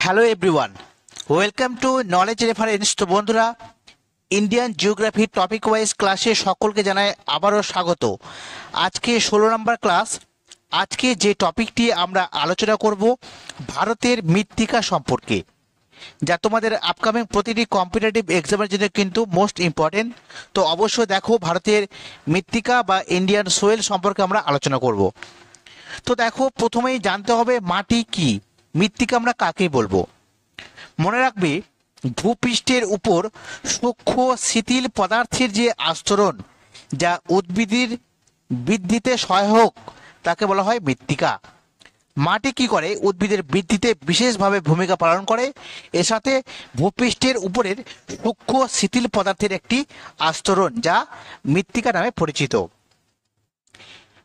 Hello everyone, welcome to knowledge reference. তো বন্ধুরা, Indian geography topic wise ক্লাসে সকলকে জানাই আবারও স্বাগত। আজকে 16 নম্বর ক্লাস। আজকে যে টপিকটি আমরা আলোচনা করব ভারতের মৃত্তিকা সম্পর্কে, যা তোমাদের আপকামিং প্রতিটি কম্পিটিটিভ এক্সামের জন্য কিন্তু মোস্ট ইম্পর্টেন্ট। তো অবশ্যই দেখো, ভারতের মৃত্তিকা বা ইন্ডিয়ান সোয়েল সম্পর্কে আমরা আলোচনা করব। তো দেখো, প্রথমেই জানতে হবে মাটি কি, মৃত্তিকা আমরা কাকে বলবো। মনে রাখবে, ভূপৃষ্ঠের উপর সূক্ষ্ম শিথিল পদার্থের যে আস্তরণ, যা উদ্ভিদের বৃদ্ধিতে সহায়ক, তাকে বলা হয় মৃত্তিকা। মাটি কি করে? উদ্ভিদের বৃদ্ধিতে বিশেষভাবে ভূমিকা পালন করে। এর সাথে ভূপৃষ্ঠের উপরের সূক্ষ্ম শিথিল পদার্থের একটি আস্তরণ, যা মৃত্তিকা নামে পরিচিত।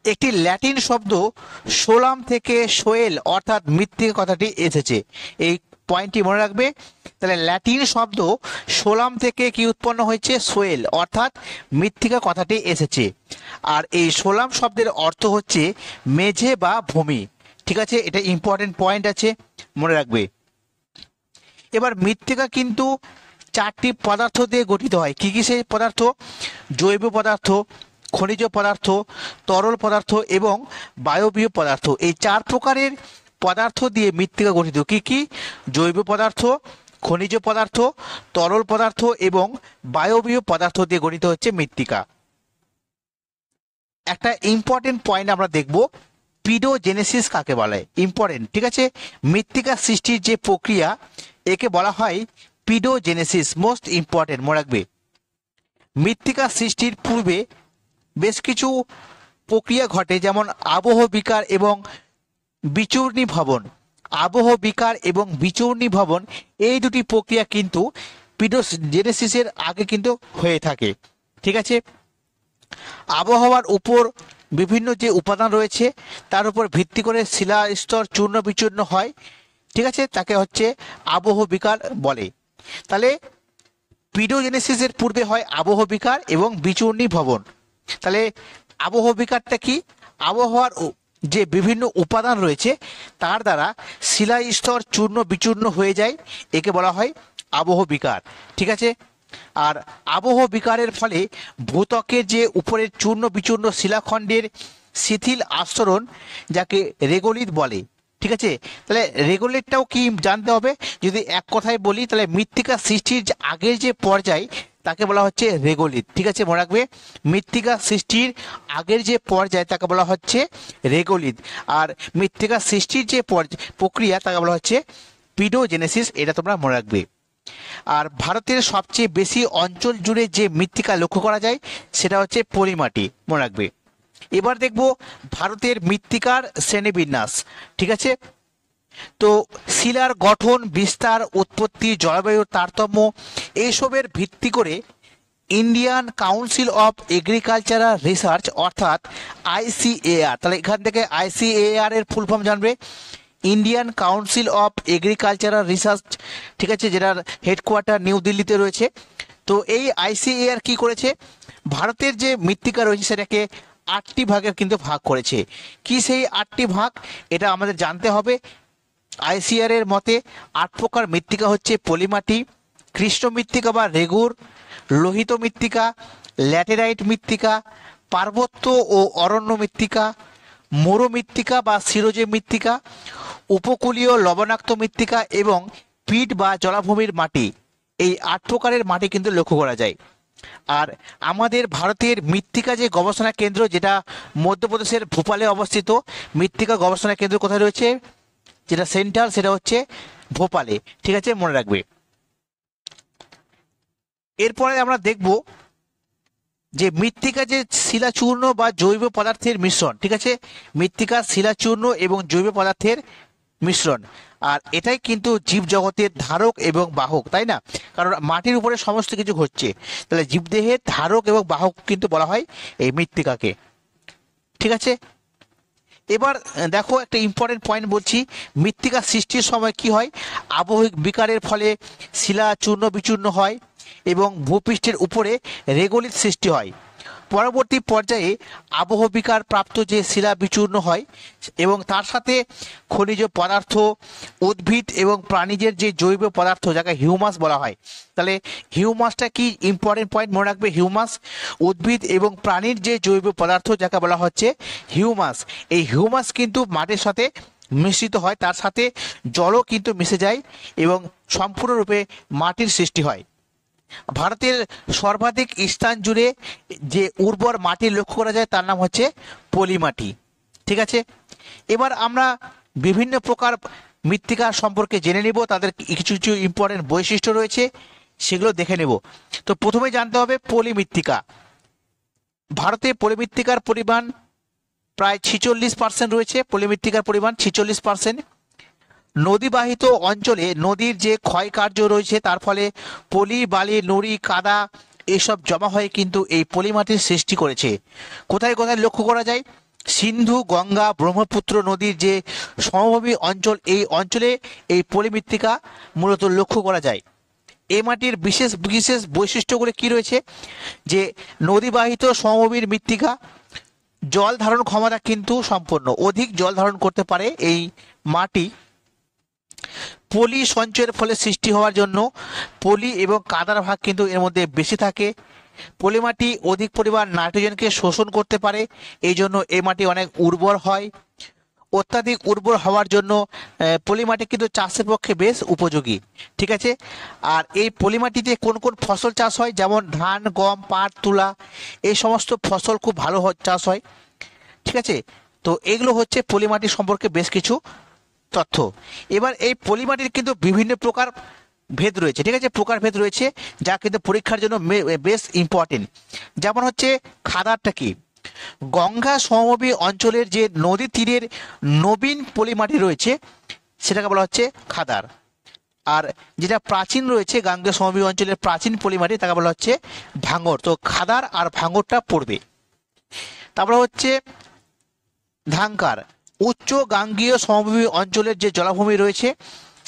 একটি ল্যাটিন শব্দ সোলাম থেকে সোয়েল অর্থাৎ মৃত্তিকা কথাটি এসেছে। এই পয়েন্টটি মনে রাখবে। তাহলে ল্যাটিন শব্দ সোলাম থেকে কি উৎপন্ন হয়েছে? সোয়েল অর্থাৎ মৃত্তিকা কথাটি এসেছে। আর এই সোলাম শব্দের অর্থ হচ্ছে মেঝে বা ভূমি। ঠিক আছে, এটা ইম্পর্টেন্ট পয়েন্ট আছে, মনে রাখবে। এবার মৃত্তিকা কিন্তু চারটি পদার্থ দিয়ে গঠিত হয়। কি কি সেই পদার্থ? জৈব পদার্থ, খনিজ পদার্থ, তরল পদার্থ এবং বায়বীয় পদার্থ। এই চার প্রকারের পদার্থ দিয়ে মৃত্তিকা গঠিত। কি কি? জৈব পদার্থ, খনিজ পদার্থ, তরল পদার্থ এবং বায়বীয় পদার্থ দিয়ে গঠিত হচ্ছে মৃত্তিকা। একটা ইম্পর্টেন্ট পয়েন্ট আমরা দেখব, পিডোজেনেসিস কাকে বলে। ইম্পর্টেন্ট, ঠিক আছে। মৃত্তিকা সৃষ্টির যে প্রক্রিয়া, একে বলা হয় পিডোজেনেসিস। মোস্ট ইম্পর্টেন্ট, মনে রাখবে। মৃত্তিকা সৃষ্টির পূর্বে বেশ কিছু প্রক্রিয়া ঘটে, যেমন আবহ বিকার এবং বিচূর্ণী ভবন। আবহ বিকার এবং বিচূর্ণী ভবন, এই দুটি প্রক্রিয়া কিন্তু পিডোজেনেসিসের আগে কিন্তু হয়ে থাকে। ঠিক আছে। আবহাওয়ার উপর বিভিন্ন যে উপাদান রয়েছে, তার উপর ভিত্তি করে শিলা স্তর চূর্ণ বিচূর্ণ হয়। ঠিক আছে, তাকে হচ্ছে আবহ বিকার বলে। তাহলে পিডোজেনেসিসের পূর্বে হয় আবহ বিকার এবং বিচূর্ণী ভবন। তাহলে আবহ বিকারটা কি? আবহাওয়ার যে বিভিন্ন উপাদান রয়েছে, তার দ্বারা শিলা স্তর চূর্ণ বিচূর্ণ হয়ে যায়, একে বলা হয় আবহ বিকার। ঠিক আছে। আর আবহ বিকারের ফলে ভূত্বকের যে উপরের চূর্ণ বিচূর্ণ শিলাখণ্ডের শিথিল আস্তরণ, যাকে রেগোলিথ বলে। ঠিক আছে। তাহলে রেগোলিথটাও কি জানতে হবে। যদি এক কথায় বলি, তাহলে মৃত্তিকা সৃষ্টির আগের যে পর্যায়, তাকে বলা হচ্ছে রেগোলিথ। ঠিক আছে, মনে রাখবে। মৃত্তিকা সৃষ্টির আগের যে পর্যায়, তাকে বলা হচ্ছে রেগোলিথ। আর মৃত্তিকা সৃষ্টির যে প্রক্রিয়া, তাকে বলা হচ্ছে পিডোজেনেসিস। এটা তোমরা মনে রাখবে। আর ভারতের সবচেয়ে বেশি অঞ্চল জুড়ে যে মৃত্তিকা লক্ষ্য করা যায়, সেটা হচ্ছে পলিমাটি, মনে রাখবে। এবার দেখব ভারতের মৃত্তিকার শ্রেণীবিন্যাস। ঠিক আছে। তো শিলার গঠন, বিস্তার, উৎপত্তি, জলবায়ুর তারতম্য, এইসবের ভিত্তি করে Indian council of agricultural research অর্থাৎ ICAR, তাহলে এখান থেকে ICAR এর ফুল ফর্ম জানবে, Indian council of agricultural research. ঠিক আছে, যেটার হেডকোয়ার্টার নিউ দিল্লিতে রয়েছে। তো এই ICAR কি করেছে? ভারতের যে মৃত্তিকা রয়েছে, সেটাকে 8টি ভাগে কিন্তু ভাগ করেছে। কি সেই 8টি ভাগ? এটা আমাদের জানতে হবে। ICAR এর মতে 8 প্রকার মৃত্তিকা হচ্ছে পলিমাটি, কৃষ্ণ মৃত্তিকা বা রেগুর, লোহিত মৃত্তিকা, ল্যাটেরাইট মৃত্তিকা, পার্বত্য ও অরণ্য মৃত্তিকা, মরু মৃত্তিকা বা শিরোজে মৃত্তিকা, উপকূলীয় লবণাক্ত মৃত্তিকা এবং পিট বা জলাভূমির মাটি। এই 8 প্রকারের মাটি কিন্তু লক্ষ্য করা যায়। আর আমাদের ভারতের মৃত্তিকা যে গবেষণা কেন্দ্র, যেটা মধ্যপ্রদেশের ভোপালে অবস্থিত, মৃত্তিকা গবেষণা কেন্দ্র কোথায় রয়েছে? যেটা সেন্টার, সেটা হচ্ছে ভোপালে। ঠিক আছে, মনে রাখবে। এরপরে আমরা দেখব যে মৃত্তিকা যে শিলাচূর্ণ বা জৈব পদার্থের মিশ্রণ। ঠিক আছে, মৃত্তিকা শিলাচূর্ণ এবং জৈব পদার্থের মিশ্রণ। আর এটাই কিন্তু জীবজগতের ধারক এবং বাহক, তাই না? কারণ মাটির উপরে সমস্ত কিছু ঘটছে। তাহলে জীবদেহের ধারক এবং বাহক কিন্তু বলা হয় এই মৃত্তিকাকে। ঠিক আছে। এবার দেখো, একটা ইম্পর্টেন্ট পয়েন্ট বলছি। মৃত্তিকা সৃষ্টির সময় কি হয়? আবহিক বিকারের ফলে শিলা চূর্ণ বিচূর্ণ হয় এবং ভূপৃষ্ঠের উপরে রেগোলিথ সৃষ্টি হয়। পরবর্তী পর্যায়ে আবহবিকার প্রাপ্ত যে শিলা বিচূর্ণ হয় এবং তার সাথে খনিজ পদার্থ, উদ্ভিদ এবং প্রাণীজের যে জৈব পদার্থ যাকে হিউমাস বলা হয়। তাহলে হিউমাসটা কি ইম্পর্টেন্ট পয়েন্ট মনে রাখবে, হিউমাস উদ্ভিদ এবং প্রাণীর যে জৈব পদার্থ যাকে বলা হচ্ছে হিউমাস। এই হিউমাস কিন্তু মাটির সাথে মিশ্রিত হয়, তার সাথে জলও কিন্তু মিশে যায় এবং সম্পূর্ণরূপে মাটির সৃষ্টি হয়। ভারতের সর্বাধিক স্থান জুড়ে যে উর্বর মাটি লক্ষ্য করা যায় তার নাম হচ্ছে পলি মাটি। ঠিক আছে, এবার আমরা বিভিন্ন প্রকার মৃত্তিকা সম্পর্কে জেনে নেব, তাদের কিছু কিছু ইম্পর্টেন্ট বৈশিষ্ট্য রয়েছে, সেগুলো দেখে নেব। তো প্রথমে জানতে হবে পলি মৃত্তিকা। ভারতে পলি মৃত্তিকার পরিমাণ প্রায় 46% রয়েছে, পলি মৃত্তিকার পরিমাণ 46%। নদীবাহিত অঞ্চলে নদীর যে ক্ষয় কার্য রয়েছে তার ফলে পলি, বালি, নুড়ি, কাদা এসব জমা হয়ে কিন্তু এই পলি মাটির সৃষ্টি করেছে। কোথায় কোথায় লক্ষ্য করা যায়? সিন্ধু, গঙ্গা, ব্রহ্মপুত্র নদীর যে সমভূমি অঞ্চল, এই অঞ্চলে এই পলি মৃত্তিকা মূলত লক্ষ্য করা যায়। এই মাটির বিশেষ বিশেষ বৈশিষ্ট্যগুলো কি রয়েছে? যে নদীবাহিত সমভূমির মৃত্তিকা জল ধারণ ক্ষমতা কিন্তু সম্পন্ন, অধিক জল ধারণ করতে পারে এই মাটি। পলি সঞ্চয়ের ফলে সৃষ্টি হওয়ার জন্য পলি এবং কাদার ভাগ কিন্তু এর মধ্যে বেশি থাকে। পলি মাটি অধিক পরিমাণ নাইট্রোজেনকে শোষণ করতে পারে, এই জন্য এই মাটি অনেক উর্বর হয়। অত্যাধিক উর্বর হওয়ার জন্য পলি মাটি কিন্তু চাষের পক্ষে বেশ উপযোগী। ঠিক আছে, আর এই পলি মাটিতে কোন কোন ফসল চাষ হয়? যেমন ধান, গম, পাট, তুলা, এই সমস্ত ফসল খুব ভালো চাষ হয়। ঠিক আছে, তো এগুলো হচ্ছে পলি মাটি সম্পর্কে বেশ কিছু তথ্য। এবার এই পলি মাটির কিন্তু বিভিন্ন প্রকার ভেদ রয়েছে। ঠিক আছে, প্রকারভেদ রয়েছে যা কিন্তু পরীক্ষার জন্য বেশ ইম্পর্টেন্ট। যেমন হচ্ছে খাদারটা কি? গঙ্গা সমভূমি অঞ্চলের যে নদী তীরের নবীন পলি মাটি রয়েছে সেটাকে বলা হচ্ছে খাদার। আর যেটা প্রাচীন রয়েছে গঙ্গা সমভূমি অঞ্চলের প্রাচীন পলি মাটি তাকে বলা হচ্ছে ভাঙর। তো খাদার আর ভাঙরটা পড়বে। তারপরে হচ্ছে ধাংকার। উচ্চ গাঙ্গীয় সমভূমি অঞ্চলের যে জলাভূমি রয়েছে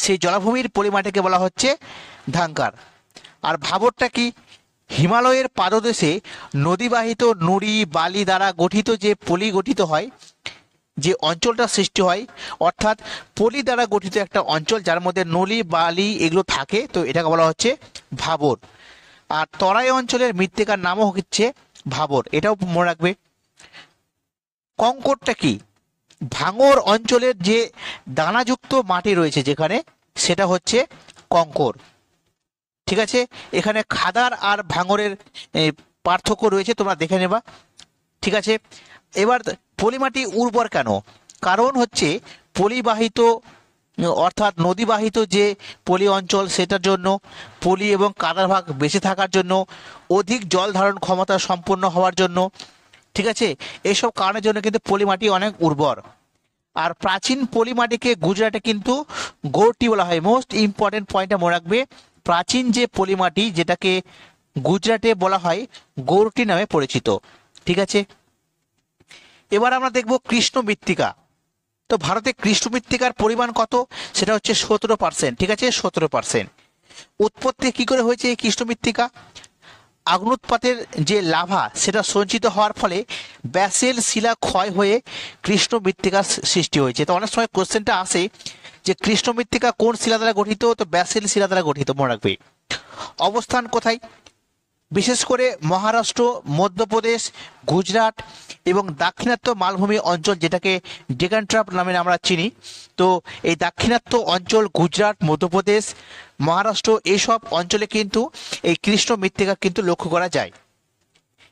সেই জলাভূমির পলিমাটিকে বলা হচ্ছে ধাংকার। আর ভাবরটা কি? হিমালয়ের পাদদেশে নদীবাহিত নুড়ি, বালি দ্বারা গঠিত যে পলি গঠিত হয়, যে অঞ্চলটা সৃষ্টি হয়, অর্থাৎ পলি দ্বারা গঠিত একটা অঞ্চল যার মধ্যে নুড়ি, বালি এগুলো থাকে, তো এটাকে বলা হচ্ছে ভাবর। আর তরাই অঞ্চলের মৃত্তিকার নামও হচ্ছে ভাবর, এটাও মনে রাখবে। কঙ্করটা কি? ভাঙর অঞ্চলের যে দানাযুক্ত মাটি রয়েছে যেখানে, সেটা হচ্ছে কঙ্কর। ঠিক আছে, এখানে খাদার আর ভাঙরের পার্থক্য রয়েছে, তোমরা দেখে নেবা। ঠিক আছে, এবার পলিমাটি উর্বর কেন? কারণ হচ্ছে পলিবাহিত অর্থাৎ নদীবাহিত যে পলি অঞ্চল সেটার জন্য, পলি এবং কাদার ভাগ বেশি থাকার জন্য, অধিক জল ধারণ ক্ষমতা সম্পন্ন হওয়ার জন্য, ঠিক আছে, এইসব কারণের জন্য কিন্তু পলি মাটি অনেক উর্বর। আর প্রাচীন পলি মাটিকে গুজরাটে কিন্তু গৌরটি বলা হয়। মোস্ট ইম্পর্টেন্ট পয়েন্টটা মনে রাখবে, প্রাচীন যে পলি মাটি যেটাকে গুজরাটে বলা হয় গৌরটি নামে পরিচিত। ঠিক আছে, এবার আমরা দেখব কৃষ্ণ মৃত্তিকা। তো ভারতে কৃষ্ণ মৃত্তিকার পরিমাণ কত? সেটা হচ্ছে 17%। ঠিক আছে, 17%। উৎপত্তি কি করে হয়েছে এই কৃষ্ণ মৃত্তিকা? আগ্নুৎপাতের যে লাভা সেটা সঞ্চিত হওয়ার ফলে ব্যাসেল শিলা ক্ষয় হয়ে কৃষ্ণ মৃত্তিকার সৃষ্টি হয়েছে। তো অনেক সময় কোশ্চেনটা আসে যে কৃষ্ণ মৃত্তিকা কোন শিলা দ্বারা গঠিত? তো ব্যাসেল শিলা দ্বারা গঠিত, মনে রাখবে। অবস্থান কোথায়? বিশেষ করে মহারাষ্ট্র, মধ্যপ্রদেশ, গুজরাট এবং দাক্ষিণাত্য মালভূমি অঞ্চল, যেটাকে ডেকান ট্রাপ নামে আমরা চিনি। তো এই দাক্ষিণাত্য অঞ্চল, গুজরাট, মধ্যপ্রদেশ, মহারাষ্ট্র, এইসব অঞ্চলে কিন্তু এই কৃষ্ণ মৃত্তিকা কিন্তু লক্ষ্য করা যায়।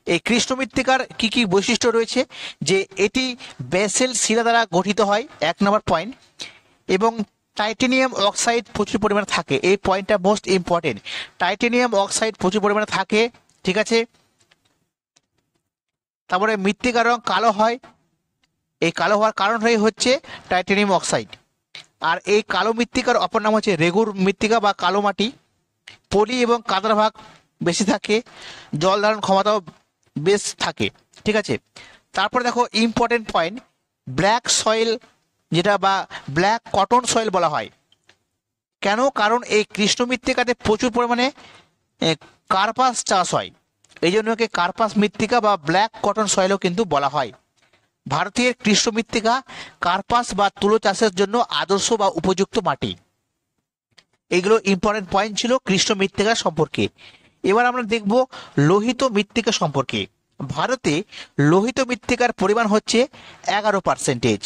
এই কৃষ্ণ মৃত্তিকার কি কি বৈশিষ্ট্য রয়েছে? যে এটি ব্যাসেল শিলা দ্বারা গঠিত হয়, 1 নম্বর পয়েন্ট, এবং টাইটেনিয়াম অক্সাইড প্রচুর পরিমাণে থাকে। এই পয়েন্টটা মোস্ট ইম্পর্টেন্ট, টাইটেনিয়াম অক্সাইড প্রচুর পরিমাণে থাকে। ঠিক আছে, তারপরে মৃত্তিকার রং কালো হয়, এই কালো হওয়ার কারণটাই হচ্ছে টাইটেনিয়াম অক্সাইড। আর এই কালো মৃত্তিকার অপর নাম হচ্ছে রেগুর মৃত্তিকা বা কালো মাটি। পলি এবং কাদার ভাগ বেশি থাকে, জল ধারণ ক্ষমতাও বেশ থাকে। ঠিক আছে, তারপরে দেখো ইম্পর্টেন্ট পয়েন্ট, ব্ল্যাক সয়েল, যেটা বা ব্ল্যাক কটন সয়েল বলা হয়। কেন? কারণ এই কৃষ্ণ মৃত্তিকাতে প্রচুর পরিমাণে কার্পাস চাষ হয়। এই জন্য একে কার্পাস মৃত্তিকা বা ব্ল্যাক কটন সয়েলও কিন্তু বলা হয়। ভারতের কৃষ্ণ মৃত্তিকা কার্পাস বা তুলো চাষের জন্য আদর্শ বা উপযুক্ত মাটি। এগুলো ইম্পর্টেন্ট পয়েন্ট ছিল কৃষ্ণ মৃত্তিকা সম্পর্কে। এবার আমরা দেখব লোহিত মৃত্তিকা সম্পর্কে। ভারতে লোহিত মৃত্তিকার পরিমাণ হচ্ছে 11%।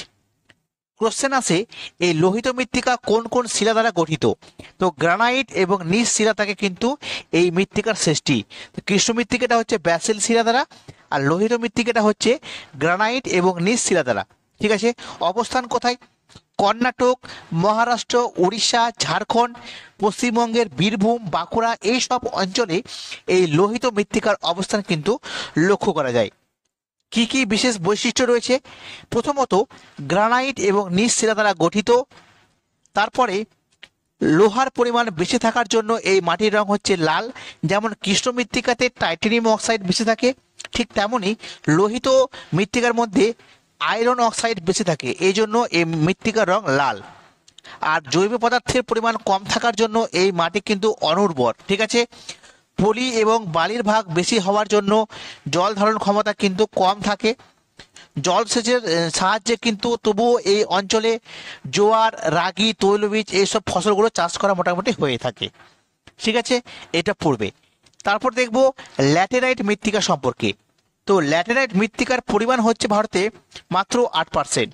কোশ্চেন আসে এই লোহিত মৃত্তিকা কোন কোন শিলা দ্বারা গঠিত। তো গ্রানাইট এবং নিজ শিলা থেকে কিন্তু এই মৃত্তিকার সৃষ্টি। কৃষ্ণ মৃত্তিকাটা হচ্ছে ব্যাসেল শিলা দ্বারা, আর লোহিত মৃত্তিকাটা হচ্ছে গ্রানাইট এবং নিজ শিলা দ্বারা। ঠিক আছে, অবস্থান কোথায়? কর্ণাটক, মহারাষ্ট্র, উড়িষ্যা, ঝাড়খণ্ড, পশ্চিমবঙ্গের বীরভূম, বাঁকুড়া এই সব অঞ্চলে এই লোহিত মৃত্তিকার অবস্থান কিন্তু লক্ষ্য করা যায়। কি কি বিশেষ বৈশিষ্ট্য রয়েছে? প্রথমত গ্রানাইট এবং নিজ শিলা দ্বারা গঠিত। তারপরে লোহার পরিমাণ বেশি থাকার জন্য এই মাটির রং হচ্ছে লাল। যেমন কৃষ্ণ মৃত্তিকাতে টাইটানিয়াম অক্সাইড বেশি থাকে, ঠিক তেমনই লোহিত মৃত্তিকার মধ্যে আয়রন অক্সাইড বেশি থাকে, এই জন্য এই মৃত্তিকার রং লাল। আর জৈব পদার্থের পরিমাণ কম থাকার জন্য এই মাটি কিন্তু অনুর্বর। ঠিক আছে, পলি এবং বালির ভাগ বেশি হওয়ার জন্য জল ধারণ ক্ষমতা কিন্তু কম থাকে। জলসেচের সাহায্যে কিন্তু তবুও এই অঞ্চলে জোয়ার, রাগি, তৈলবীজ এইসব ফসলগুলো চাষ করা মোটামুটি হয়ে থাকে। ঠিক আছে, এটা পড়বে। তারপর দেখব ল্যাটেরাইট মৃত্তিকা সম্পর্কে। তো ল্যাটেরাইট মৃত্তিকার পরিমাণ হচ্ছে ভারতে মাত্র 8%।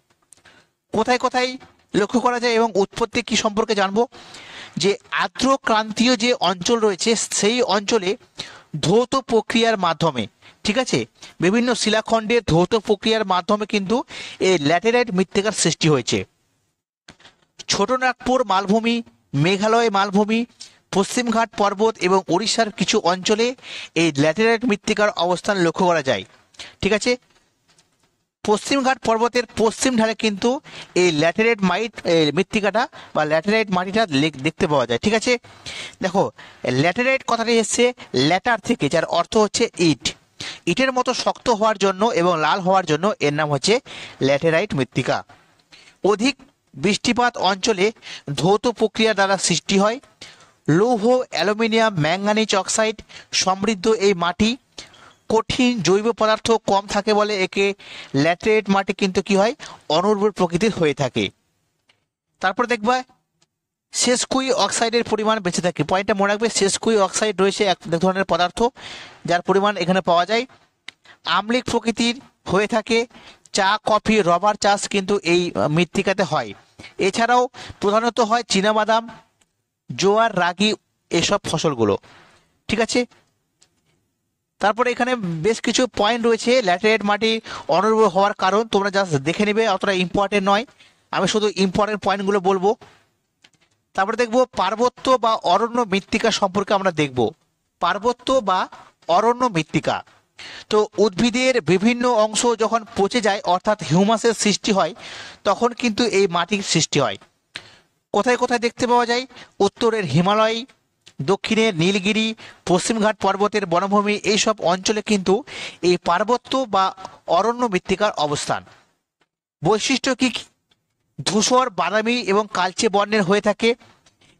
কোথায় কোথায় লক্ষ্য করা যায় এবং উৎপত্তি কি সম্পর্কে জানবো। যে আর্দ্র ক্রান্তীয় যে অঞ্চল রয়েছে সেই অঞ্চলে ধৌত প্রক্রিয়ার মাধ্যমে, ঠিক আছে, বিভিন্ন শিলাখণ্ডের ধৌত প্রক্রিয়ার মাধ্যমে কিন্তু এই ল্যাটেরাইট মৃত্তিকার সৃষ্টি হয়েছে। ছোটনাগপুর মালভূমি, মেঘালয় মালভূমি, পশ্চিমঘাট পর্বত এবং উড়িষ্যার কিছু অঞ্চলে এই ল্যাটেরাইট মৃত্তিকার অবস্থান লক্ষ্য করা যায়। ঠিক আছে, পশ্চিমঘাট পর্বতের পশ্চিম ঢালে কিন্তু এই ল্যাটেরাইট মৃত্তিকাটা বা ল্যাটেরাইট মাটিটা দেখতে পাওয়া যায়। ঠিক আছে, দেখো ল্যাটেরাইট কথাটি এসছে ল্যাটার থেকে, যার অর্থ হচ্ছে ইট। ইটের মতো শক্ত হওয়ার জন্য এবং লাল হওয়ার জন্য এর নাম হচ্ছে ল্যাটেরাইট মৃত্তিকা। অধিক বৃষ্টিপাত অঞ্চলে ধৌত প্রক্রিয়া দ্বারা সৃষ্টি হয়। লৌহ, অ্যালুমিনিয়াম, ম্যাঙ্গানিজ অক্সাইড সমৃদ্ধ এই মাটি কঠিন জৈব পদার্থ কম থাকে বলে একে ল্যাটেরাইট মাটি কিন্তু কি হয়, অনুর্বর প্রকৃতির হয়ে থাকে। তারপর দেখবা সেসকুই অক্সাইডের পরিমাণ বেঁচে থাকে। পয়েন্টটা মনে রাখবে, সেসকুই অক্সাইড রয়েছে এক ধরনের পদার্থ যার পরিমাণ এখানে পাওয়া যায়। আম্লিক প্রকৃতির হয়ে থাকে। চা, কফি, রবার চাষ কিন্তু এই মৃত্তিকাতে হয়। এছাড়াও প্রধানত হয় চীনাবাদাম, জোয়ার, রাগি এসব ফসলগুলো। ঠিক আছে, তারপরে এখানে বেশ কিছু পয়েন্ট রয়েছে ল্যাটেরাইট মাটি অনুর্বর হওয়ার কারণ, তোমরা জাস্ট দেখে নেবে, অতটা ইম্পর্টেন্ট নয়, আমি শুধু ইম্পর্টেন্ট পয়েন্টগুলো বলবো। তারপরে দেখব পার্বত্য বা অরণ্য মৃত্তিকা সম্পর্কে আমরা দেখব। পার্বত্য বা অরণ্য মৃত্তিকা, তো উদ্ভিদের বিভিন্ন অংশ যখন পচে যায় অর্থাৎ হিউমাসের সৃষ্টি হয় তখন কিন্তু এই মাটির সৃষ্টি হয়। কোথায় কোথায় দেখতে পাওয়া যায়? উত্তরের হিমালয়, দক্ষিণের নীলগিরি, পশ্চিমঘাট পর্বতের বনভূমি এইসব অঞ্চলে কিন্তু এই পার্বত্য বা অরণ্য মৃত্তিকার অবস্থান। বৈশিষ্ট্য কি কি? ধূসর, বাদামি এবং কালচে বর্ণের হয়ে থাকে।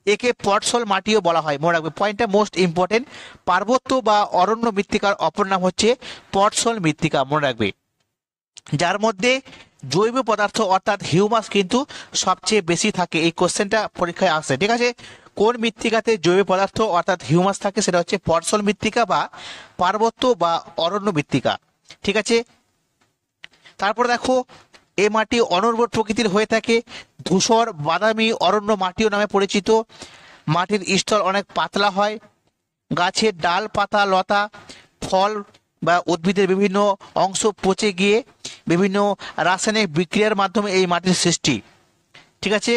একে পটসল মাটিও বলা হয়, মনে রাখবে, পয়েন্টটা মোস্ট ইম্পর্টেন্ট। পার্বত্য বা অরণ্য মৃত্তিকার অপর নাম হচ্ছে পটসল মৃত্তিকা, মনে রাখবে, যার মধ্যে জৈব পদার্থ অর্থাৎ হিউমাস কিন্তু সবচেয়ে বেশি থাকে। এই কোশ্চেনটা পরীক্ষায় আসে। ঠিক আছে, কোন মৃত্তিকাতে জৈব পদার্থ অর্থাৎ হিউমাস থাকে সেটা হচ্ছে পটসল মৃত্তিকা বা পার্বত্য বা অরণ্য মৃত্তিকা। ঠিক আছে, তারপর দেখো এ মাটি অনুর্বর প্রকৃতির হয়ে থাকে। ধূসর, বাদামি অরণ্য মাটিও নামে পরিচিত। মাটির স্তর অনেক পাতলা হয়। গাছের ডাল, পাতা, লতা, ফল বা উদ্ভিদের বিভিন্ন অংশ পচে গিয়ে বিভিন্ন রাসায়নিক বিক্রিয়ার মাধ্যমে এই মাটির সৃষ্টি। ঠিক আছে,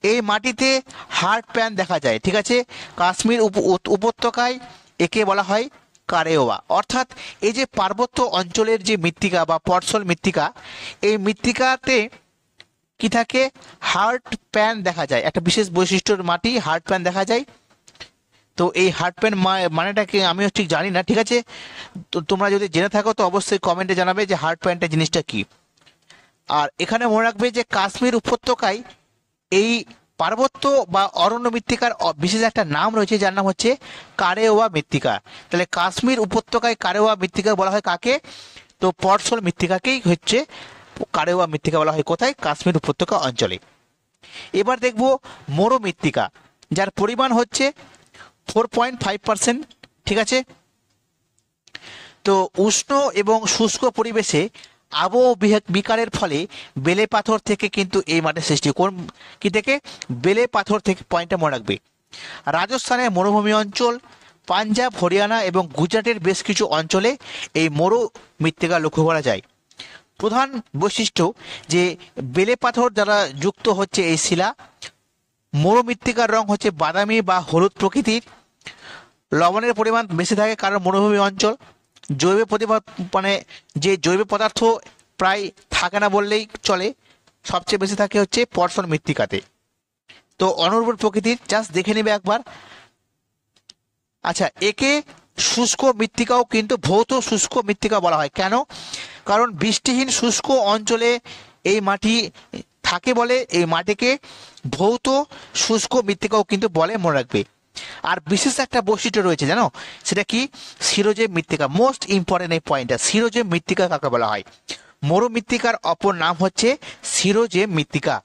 এই মাটিতে হার্ড প্যান দেখা যায়। ঠিক আছে, কাশ্মীর উপত্যকায় একে বলা হয় কারেওয়া। অর্থাৎ এই যে পার্বত্য অঞ্চলের যে মৃত্তিকা বা পটসল মৃত্তিকা, এই মৃত্তিকাতে কি থাকে? হার্ড প্যান দেখা যায়। একটা বিশেষ বৈশিষ্ট্যের মাটি হার্ড প্যান দেখা যায়। তো এই হার্ড প্যান মানেটাকে আমিও ঠিক জানি না। ঠিক আছে, তো তোমরা যদি জেনে থাকো তো অবশ্যই কমেন্টে জানাবে যে হার্ড প্যানটা জিনিসটা কি। আর এখানে মনে রাখবে যে কাশ্মীর উপত্যকায় এই পার্বত্য বা অরণ্য মৃত্তিকার বিশেষ একটা নাম রয়েছে যার নাম হচ্ছে কারেওয়া মৃত্তিকা। তাহলে কাশ্মীর উপত্যকায় কারেওয়া মৃত্তিকা বলা হয় কাকে? তো পটসল মৃত্তিকাকেই হচ্ছে কারেওয়া মৃত্তিকা বলা হয়। কোথায়? কাশ্মীর উপত্যকা অঞ্চলে। এবার দেখব মরু মৃত্তিকা, যার পরিমাণ হচ্ছে 4.5%। ঠিক আছে। তো উষ্ণ এবং শুষ্ক পরিবেশে আবহাওয়া বিকারের ফলে বেলে পাথর থেকে কিন্তু এই মাটির সৃষ্টি। কোন কি থেকে? বেলে পাথর থেকে। পয়েন্টটা মনে রাখবে। রাজস্থানের মরুভূমি অঞ্চল, পাঞ্জাব, হরিয়ানা এবং গুজরাটের বেশ কিছু অঞ্চলে এই মরু মৃত্তিকা লক্ষ্য করা যায়। প্রধান বৈশিষ্ট্য যে বেলে পাথর দ্বারা যুক্ত হচ্ছে এই শিলা। মরু মৃত্তিকার রং হচ্ছে বাদামি বা হলুদ প্রকৃতির। লবণের পরিমাণ বেশি থাকে কারণ মরুভূমি অঞ্চল। জৈব মানে যে জৈব পদার্থ প্রায় থাকে না বললেই চলে, সবচেয়ে বেশি থাকে হচ্ছে পটসল মৃত্তিকাতে। তো অনুর্বর প্রকৃতির, জাস্ট দেখে নেবে একবার। আচ্ছা, একে শুষ্ক মৃত্তিকাও কিন্তু ভৌত শুষ্ক মৃত্তিকা বলা হয়। কেন? কারণ বৃষ্টিহীন শুষ্ক অঞ্চলে এই মাটি থাকে বলে এই মাটিকে ভৌত শুষ্ক মৃত্তিকাও কিন্তু বলে, মনে রাখবে। আর বিশেষ একটা বৈশিষ্ট্য রয়েছে জানো, সেটা কি? শিরোজেব মৃত্তিকা। মোস্ট ইম্পর্টেন্ট এই পয়েন্টটা। শিরোজেব মৃত্তিকা কাকে বলা হয়? মরু মৃত্তিকার অপর নাম হচ্ছে শিরোজেব মৃত্তিকা।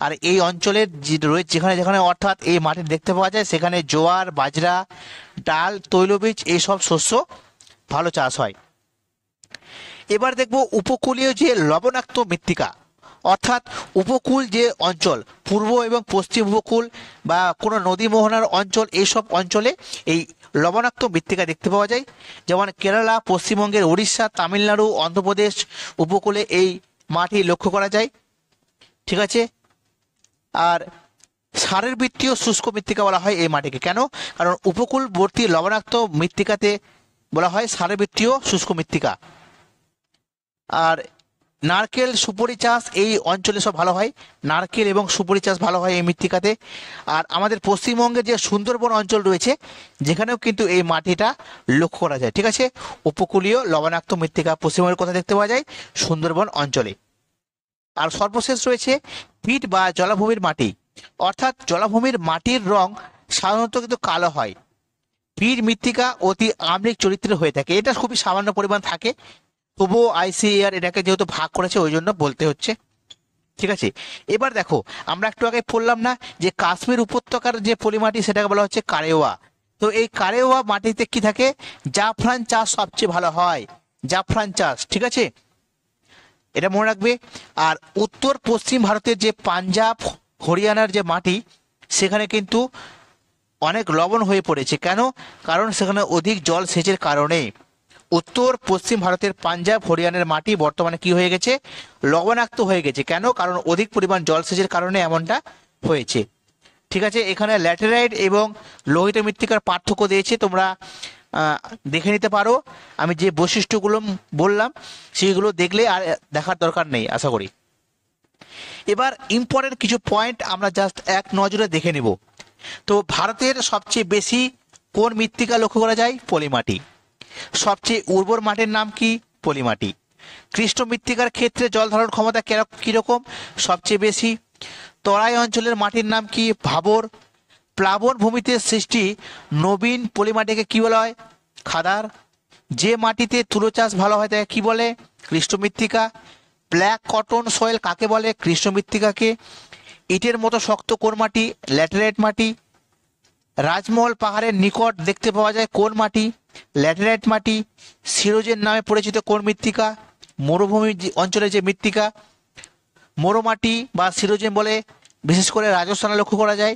আর এই অঞ্চলের যেখানে যেখানে অর্থাৎ এই মাটি দেখতে পাওয়া যায় সেখানে জোয়ার, বাজরা, ডাল, তৈলবীজ এইসব শস্য ভালো চাষ হয়। এবার দেখব উপকূলীয় যে লবণাক্ত মৃত্তিকা, অর্থাৎ উপকূল যে অঞ্চল, পূর্ব এবং পশ্চিম উপকূল বা কোনো নদী মোহনার অঞ্চল, এইসব অঞ্চলে এই লবণাক্ত মৃত্তিকা দেখতে পাওয়া যায়। যেমন কেরালা, পশ্চিমবঙ্গের উড়িষ্যা, তামিলনাড়ু, অন্ধ্রপ্রদেশ উপকূলে এই মাটি লক্ষ্য করা যায়। ঠিক আছে। আর সারেরবৃত্তীয় শুষ্ক মৃত্তিকা বলা হয় এই মাটিকে। কেন? কারণ উপকূলবর্তী লবণাক্ত মৃত্তিকাতে বলা হয় সারেরবৃত্তীয় শুষ্ক মৃত্তিকা। আর নারকেল, সুপারি চাষ এই অঞ্চলে সব ভালো হয়। নারকেল এবং সুপারি চাষ ভালো হয় এই মৃত্তিকাতে। আর আমাদের পশ্চিমবঙ্গের যে সুন্দরবন অঞ্চল রয়েছে যেখানেও কিন্তু এই মাটিটা লক্ষ্য করা যায়। ঠিক আছে। উপকূলীয় লবণাক্ত মৃত্তিকা পশ্চিমবঙ্গের কোথায় দেখতে পাওয়া যায়? সুন্দরবন অঞ্চলে। আর সর্বশেষ রয়েছে পিট বা জলাভূমির মাটি, অর্থাৎ জলাভূমির মাটির রং সাধারণত কিন্তু কালো হয়। পিট মৃত্তিকা অতি আম্লিক চরিত্রের হয়ে থাকে। এটা খুবই সামান্য পরিমাণ থাকে, তবুও আইসিএআর এটাকে যেহেতু ভাগ করেছে ওই জন্য বলতে হচ্ছে। ঠিক আছে। এবার দেখো, আমরা একটু আগে পড়লাম না যে কাশ্মীর উপত্যকার যে পলিমাটি সেটাকে বলা হচ্ছে কারেওয়া। তো এই কারেওয়া মাটিতে কি থাকে? জাফরান চাষ সবচেয়ে ভালো হয়, জাফরান চাষ। ঠিক আছে, এটা মনে রাখবে। আর উত্তর পশ্চিম ভারতের যে পাঞ্জাব, হরিয়ানার যে মাটি সেখানে কিন্তু অনেক লবণ হয়ে পড়েছে। কেন? কারণ সেখানে অধিক জল সেচের কারণে উত্তর পশ্চিম ভারতের পাঞ্জাব, হরিয়ানার মাটি বর্তমানে কি হয়ে গেছে? লবণাক্ত হয়ে গেছে। কেন? কারণ অধিক পরিমাণ জলসেচের কারণে এমনটা হয়েছে। ঠিক আছে। এখানে ল্যাটেরাইট এবং লোহিত মৃত্তিকার পার্থক্য দিয়েছে, তোমরা দেখে নিতে পারো। আমি যে বৈশিষ্ট্যগুলো বললাম সেইগুলো দেখলে আর দেখার দরকার নেই আশা করি। এবার ইম্পর্টেন্ট কিছু পয়েন্ট আমরা জাস্ট এক নজরে দেখে নেব। তো ভারতের সবচেয়ে বেশি কোন মৃত্তিকা লক্ষ্য করা যায়? পলিমাটি। সবচেয়ে উর্বর মাটির নাম কি? পলিমাটি। কৃষ্ণ মৃত্তিকার ক্ষেত্রে জল ধারণ ক্ষমতা কিরকম? সবচেয়ে বেশি। তরাই অঞ্চলের মাটির নাম কি? ভাবর। প্লাবন ভূমিতে সৃষ্টি নবীন পলিমাটিকে কি বলা হয়? খাদার। যে মাটিতে তুলো চাষ ভালো হয় তাকে কি বলে? কৃষ্ণ মৃত্তিকা। ব্ল্যাক কটন সয়েল কাকে বলে? কৃষ্ণ মৃত্তিকাকে। ইটের মতো শক্ত কোন মাটি? ল্যাটেরাইট মাটি। রাজমহল পাহাড়ের নিকট দেখতে পাওয়া যায় কোন মাটি? ল্যাটেরাইট মাটি। সিরোজের নামে পরিচিত কোন মৃত্তিকা? মরুভূমি অঞ্চলে যে মৃত্তিকা মরুমাটি বা সিরোজেন বলে, বিশেষ করে রাজস্থানে লক্ষ্য করা যায়।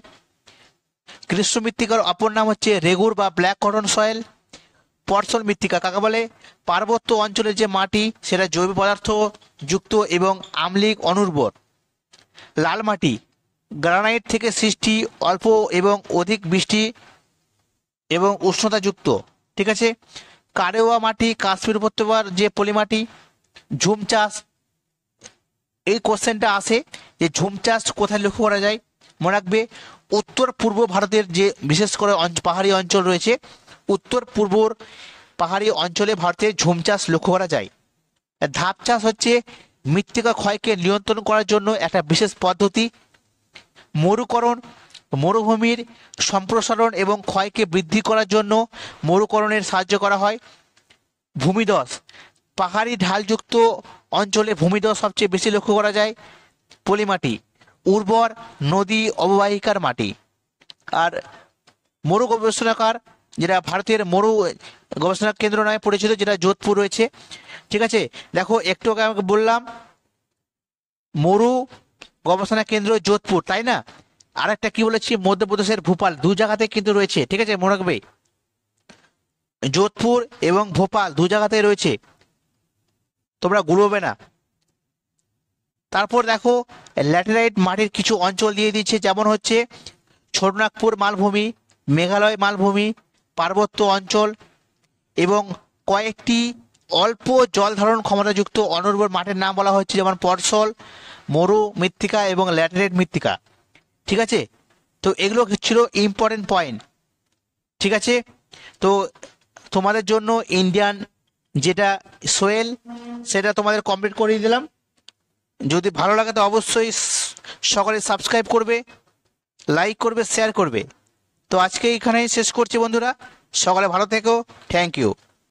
কৃষ্ণ মৃত্তিকার অপর নাম হচ্ছে রেগুর বা ব্ল্যাক কটন সয়েল। পটসল মৃত্তিকা কাকে বলে? পার্বত্য অঞ্চলের যে মাটি সেটা জৈব পদার্থ যুক্ত এবং আম্লিক অনুর্বর। লাল মাটি গ্রানাইট থেকে সৃষ্টি, অল্প এবং অধিক বৃষ্টি এবং উষ্ণতাযুক্ত। ঠিক আছে। কারেওয়া মাটি কাশ্মীর উপত্যকার যে পলিমাটি। ঝুম চাষ, এই কোশ্চেনটা আসে যে ঝুম চাষ কোথায় লক্ষ্য করা যায়? মনে রাখবে উত্তর পূর্ব ভারতের যে বিশেষ করে পাহাড়ি অঞ্চল রয়েছে, উত্তর পূর্বর পাহাড়ি অঞ্চলে ভারতের ঝুম চাষ লক্ষ্য করা যায়। ধাপ চাষ হচ্ছে মৃত্তিকা ক্ষয়কে নিয়ন্ত্রণ করার জন্য একটা বিশেষ পদ্ধতি। মরুকরণ, মরুভূমির সম্প্রসারণ এবং ক্ষয়কে বৃদ্ধি করার জন্য মরুকরণের সাহায্য করা হয়। ভূমিধস, পাহাড়ি ঢালযুক্ত অঞ্চলে ভূমিধস সবচেয়ে বেশি লক্ষ্য করা যায়। পলিমাটি, উর্বর নদী অববাহিকার মাটি। আর মরু গবেষণাগার, যেটা ভারতের মরু গবেষণা কেন্দ্র নামে পরিচিত, যেটা যোধপুর রয়েছে। ঠিক আছে, দেখো একটু আগে আমাকে বললাম মরু গবেষণা কেন্দ্র যোধপুর, তাই না? আর একটা কি বলেছি, মধ্যপ্রদেশের ভোপাল, দু জায়গাতে কিন্তু রয়েছে। ঠিক আছে, মনে রাখবে যোধপুর এবং ভোপাল দু জায়গাতে রয়েছে, তোমরা গুলোবে না। তারপর দেখো ল্যাটেরাইট মাটির কিছু অঞ্চল দিয়ে দিচ্ছে, যেমন হচ্ছে ছোটনাগপুর মালভূমি, মেঘালয় মালভূমি, পার্বত্য অঞ্চল এবং কয়েকটি অল্প জল ধারণ ক্ষমতাযুক্ত অনুর্বর মাঠের নাম বলা হচ্ছে, যেমন পরশল, মরু মৃত্তিকা এবং ল্যাটেরাইট মৃত্তিকা। ঠিক আছে, তো এগুলো ছিল ইম্পর্টেন্ট পয়েন্ট। ঠিক আছে, তো তোমাদের জন্য ইন্ডিয়ান যেটা সোয়েল সেটা তোমাদের কমপ্লিট করিয়ে দিলাম। যদি ভালো লাগে তো অবশ্যই সকলে সাবস্ক্রাইব করবে, লাইক করবে, শেয়ার করবে। তো আজকে এখানেই শেষ করছি বন্ধুরা, সকলে ভালো থেকো, থ্যাংক ইউ।